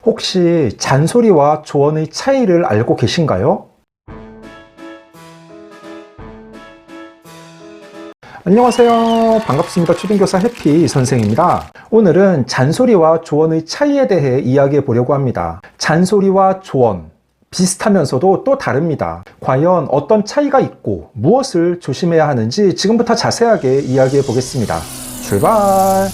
혹시 잔소리와 조언의 차이를 알고 계신가요? 안녕하세요. 반갑습니다. 초등교사 해피 선생입니다. 오늘은 잔소리와 조언의 차이에 대해 이야기해 보려고 합니다. 잔소리와 조언, 비슷하면서도 또 다릅니다. 과연 어떤 차이가 있고 무엇을 조심해야 하는지 지금부터 자세하게 이야기해 보겠습니다. 출발!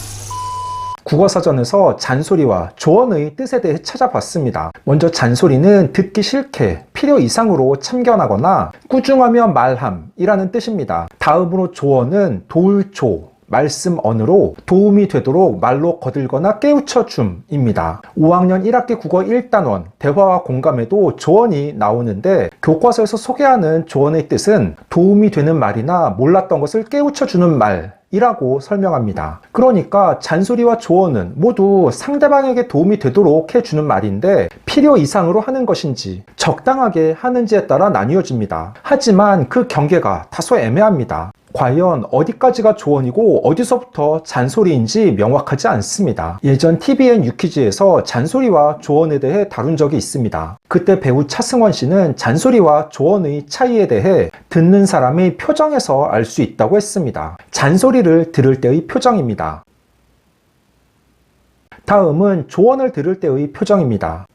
국어사전에서 잔소리와 조언의 뜻에 대해 찾아봤습니다. 먼저 잔소리는 듣기 싫게 필요 이상으로 참견하거나 꾸중하며 말함이라는 뜻입니다. 다음으로 조언은 도울조, 말씀 언으로 도움이 되도록 말로 거들거나 깨우쳐 줌입니다. 5학년 1학기 국어 1단원 대화와 공감에도 조언이 나오는데 교과서에서 소개하는 조언의 뜻은 도움이 되는 말이나 몰랐던 것을 깨우쳐 주는 말 이라고 설명합니다. 그러니까 잔소리와 조언은 모두 상대방에게 도움이 되도록 해주는 말인데 필요 이상으로 하는 것인지 적당하게 하는지에 따라 나뉘어집니다. 하지만 그 경계가 다소 애매합니다. 과연 어디까지가 조언이고 어디서부터 잔소리인지 명확하지 않습니다. 예전 TVN 유퀴즈에서 잔소리와 조언에 대해 다룬 적이 있습니다. 그때 배우 차승원 씨는 잔소리와 조언의 차이에 대해 듣는 사람의 표정에서 알 수 있다고 했습니다. 잔소리를 들을 때의 표정입니다. 다음은 조언을 들을 때의 표정입니다.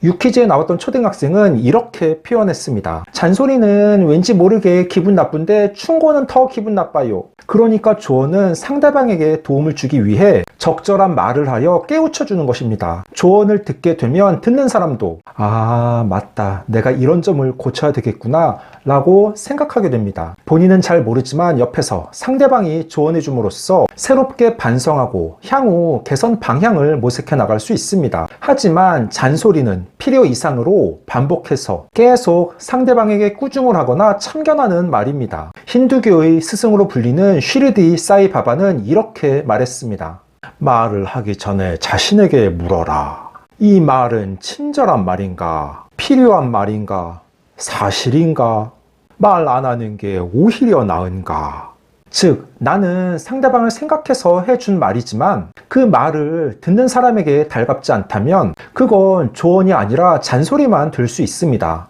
유퀴즈에 나왔던 초등학생은 이렇게 표현했습니다. 잔소리는 왠지 모르게 기분 나쁜데 충고는 더 기분 나빠요. 그러니까 조언은 상대방에게 도움을 주기 위해 적절한 말을 하여 깨우쳐 주는 것입니다. 조언을 듣게 되면 듣는 사람도 아, 맞다. 내가 이런 점을 고쳐야 되겠구나 라고 생각하게 됩니다. 본인은 잘 모르지만 옆에서 상대방이 조언해 줌으로써 새롭게 반성하고 향후 개선 방향을 모색해 나갈 수 있습니다. 하지만 잔소리는 필요 이상으로 반복해서 계속 상대방에게 꾸중을 하거나 참견하는 말입니다. 힌두교의 스승으로 불리는 쉬르디 사이바바는 이렇게 말했습니다. 말을 하기 전에 자신에게 물어라. 이 말은 친절한 말인가? 필요한 말인가? 사실인가? 말 안 하는 게 오히려 나은가? 즉, 나는 상대방을 생각해서 해준 말이지만 그 말을 듣는 사람에게 달갑지 않다면 그건 조언이 아니라 잔소리만 될 수 있습니다.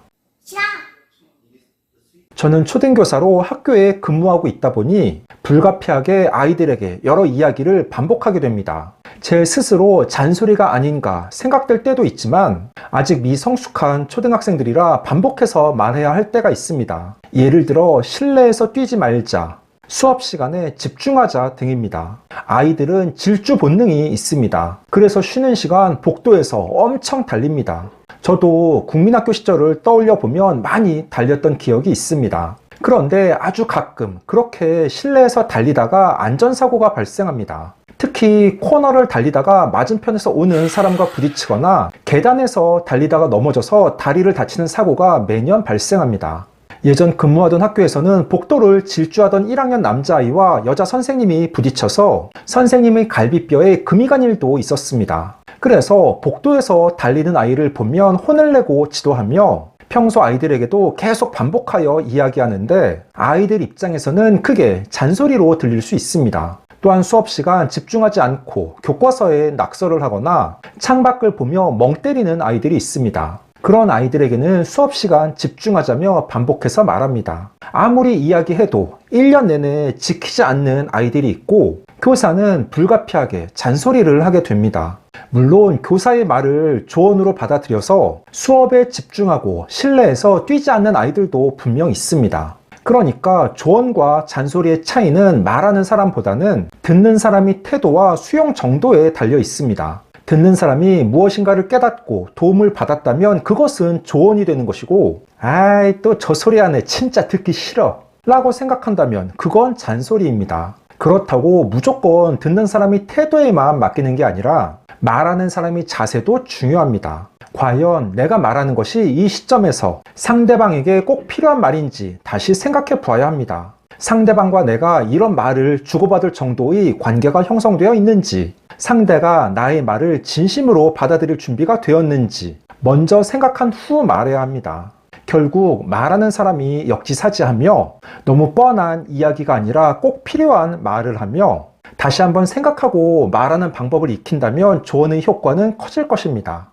저는 초등교사로 학교에 근무하고 있다 보니 불가피하게 아이들에게 여러 이야기를 반복하게 됩니다. 제 스스로 잔소리가 아닌가 생각될 때도 있지만 아직 미성숙한 초등학생들이라 반복해서 말해야 할 때가 있습니다. 예를 들어 실내에서 뛰지 말자, 수업 시간에 집중하자 등입니다. 아이들은 질주 본능이 있습니다. 그래서 쉬는 시간 복도에서 엄청 달립니다. 저도 국민학교 시절을 떠올려 보면 많이 달렸던 기억이 있습니다. 그런데 아주 가끔 그렇게 실내에서 달리다가 안전사고가 발생합니다. 특히 코너를 달리다가 맞은편에서 오는 사람과 부딪히거나 계단에서 달리다가 넘어져서 다리를 다치는 사고가 매년 발생합니다. 예전 근무하던 학교에서는 복도를 질주하던 1학년 남자아이와 여자 선생님이 부딪혀서 선생님의 갈비뼈에 금이 간 일도 있었습니다. 그래서 복도에서 달리는 아이를 보면 혼을 내고 지도하며 평소 아이들에게도 계속 반복하여 이야기하는데 아이들 입장에서는 크게 잔소리로 들릴 수 있습니다. 또한 수업 시간 집중하지 않고 교과서에 낙서를 하거나 창밖을 보며 멍 때리는 아이들이 있습니다. 그런 아이들에게는 수업 시간 집중하자며 반복해서 말합니다. 아무리 이야기해도 1년 내내 지키지 않는 아이들이 있고 교사는 불가피하게 잔소리를 하게 됩니다. 물론 교사의 말을 조언으로 받아들여서 수업에 집중하고 실내에서 뛰지 않는 아이들도 분명 있습니다. 그러니까 조언과 잔소리의 차이는 말하는 사람보다는 듣는 사람의 태도와 수용 정도에 달려 있습니다. 듣는 사람이 무엇인가를 깨닫고 도움을 받았다면 그것은 조언이 되는 것이고 아이 또 저 소리 하네 진짜 듣기 싫어 라고 생각한다면 그건 잔소리입니다. 그렇다고 무조건 듣는 사람의 태도에만 맡기는 게 아니라 말하는 사람의 자세도 중요합니다. 과연 내가 말하는 것이 이 시점에서 상대방에게 꼭 필요한 말인지 다시 생각해 보아야 합니다. 상대방과 내가 이런 말을 주고받을 정도의 관계가 형성되어 있는지, 상대가 나의 말을 진심으로 받아들일 준비가 되었는지 먼저 생각한 후 말해야 합니다. 결국 말하는 사람이 역지사지하며 너무 뻔한 이야기가 아니라 꼭 필요한 말을 하며 다시 한번 생각하고 말하는 방법을 익힌다면 조언의 효과는 커질 것입니다.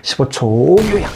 15초 요약.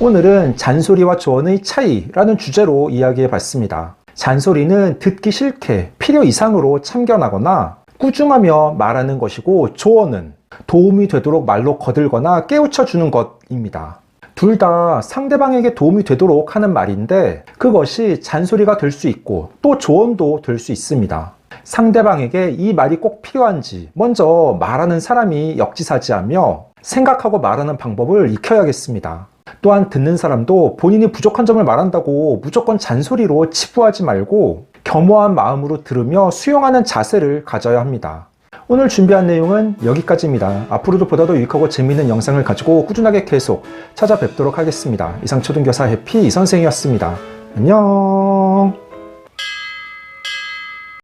오늘은 잔소리와 조언의 차이라는 주제로 이야기해 봤습니다. 잔소리는 듣기 싫게 필요 이상으로 참견하거나 꾸중하며 말하는 것이고, 조언은 도움이 되도록 말로 거들거나 깨우쳐 주는 것입니다. 둘 다 상대방에게 도움이 되도록 하는 말인데, 그것이 잔소리가 될 수 있고 또 조언도 될 수 있습니다. 상대방에게 이 말이 꼭 필요한지 먼저 말하는 사람이 역지사지하며 생각하고 말하는 방법을 익혀야겠습니다. 또한 듣는 사람도 본인이 부족한 점을 말한다고 무조건 잔소리로 치부하지 말고 겸허한 마음으로 들으며 수용하는 자세를 가져야 합니다. 오늘 준비한 내용은 여기까지입니다. 앞으로도 보다 더 유익하고 재미있는 영상을 가지고 꾸준하게 계속 찾아뵙도록 하겠습니다. 이상 초등교사 해피 이선생이었습니다. 안녕.